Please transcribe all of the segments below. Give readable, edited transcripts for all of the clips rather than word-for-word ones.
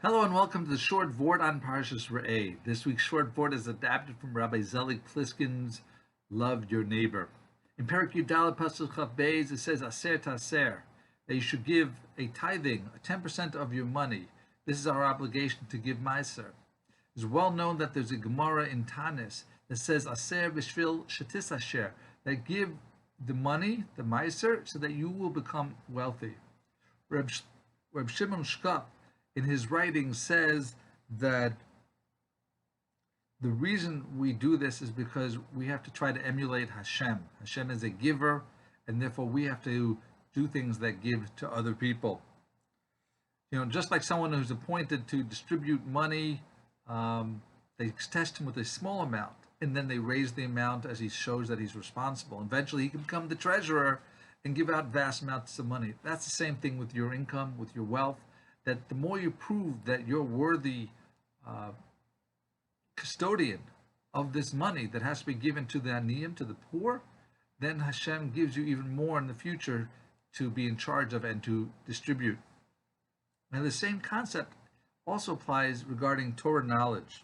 Hello and welcome to the short Vort on Parshas Re'eh. This week's short Vort is adapted from Rabbi Zelig Pliskin's Love Your Neighbor. In Perek Yudalad Pasuk Chaf Beis it says Aser Taser, that you should give a tithing, 10% of your money. This is our obligation to give Meiser. It's well known that there's a Gemara in Tanis that says Aser B'Shvil Shetis Asher, that give the money, the Meiser, so that you will become wealthy. Reb Shimon Shkop in his writing says that the reason we do this is because we have to try to emulate Hashem. Hashem is a giver, and therefore we have to do things that give to other people. You know, just like someone who's appointed to distribute money, they test him with a small amount, and then they raise the amount as he shows that he's responsible. Eventually he can become the treasurer and give out vast amounts of money. That's the same thing with your income, with your wealth, that the more you prove that you're worthy custodian of this money that has to be given to the aniyim, to the poor, then Hashem gives you even more in the future to be in charge of and to distribute. And the same concept also applies regarding Torah knowledge.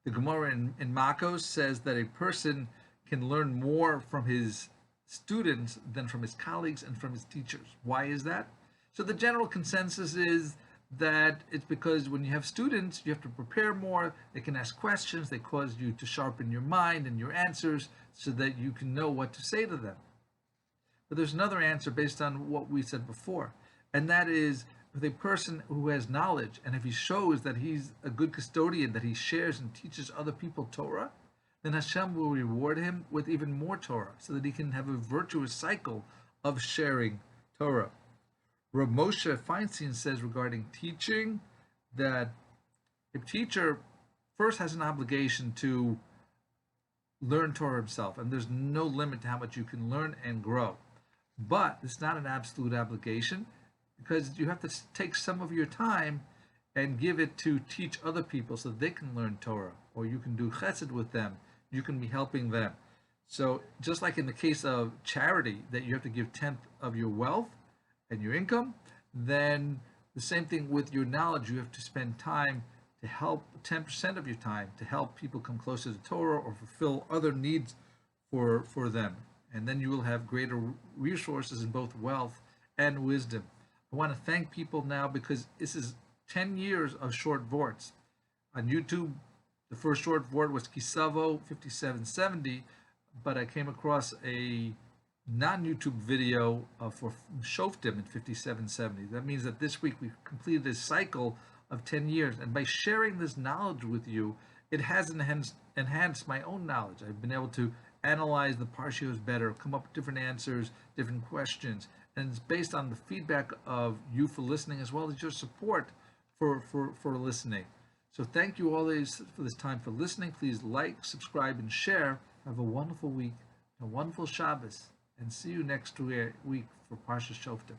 The Gemara in Makos says that a person can learn more from his students than from his colleagues and from his teachers. Why is that? So the general consensus is that it's because when you have students, you have to prepare more. They can ask questions. They cause you to sharpen your mind and your answers so that you can know what to say to them. But there's another answer based on what we said before, and that is with a person who has knowledge, and if he shows that he's a good custodian, that he shares and teaches other people Torah, then Hashem will reward him with even more Torah so that he can have a virtuous cycle of sharing Torah. Rav Moshe Feinstein says regarding teaching that a teacher first has an obligation to learn Torah himself, and there's no limit to how much you can learn and grow. But it's not an absolute obligation, because you have to take some of your time and give it to teach other people so they can learn Torah, or you can do chesed with them, you can be helping them. So just like in the case of charity, that you have to give 10th of your wealth and your income, then the same thing with your knowledge. You have to spend time to help, 10% of your time, to help people come closer to Torah or fulfill other needs for them. And then you will have greater resources in both wealth and wisdom. I want to thank people now because this is 10 years of short vorts. On YouTube, the first short vort was Kisavo 5770, but I came across a non-YouTube video for Shoftim in 5770. That means that this week we completed a cycle of 10 years, and by sharing this knowledge with you, it has enhanced my own knowledge. I've been able to analyze the parshios better, come up with different answers, different questions, and it's based on the feedback of you for listening as well as your support for listening. So thank you always for this time for listening. Please like, subscribe, and share. Have a wonderful week, a wonderful Shabbos, and see you next week for Parshas Shoftim.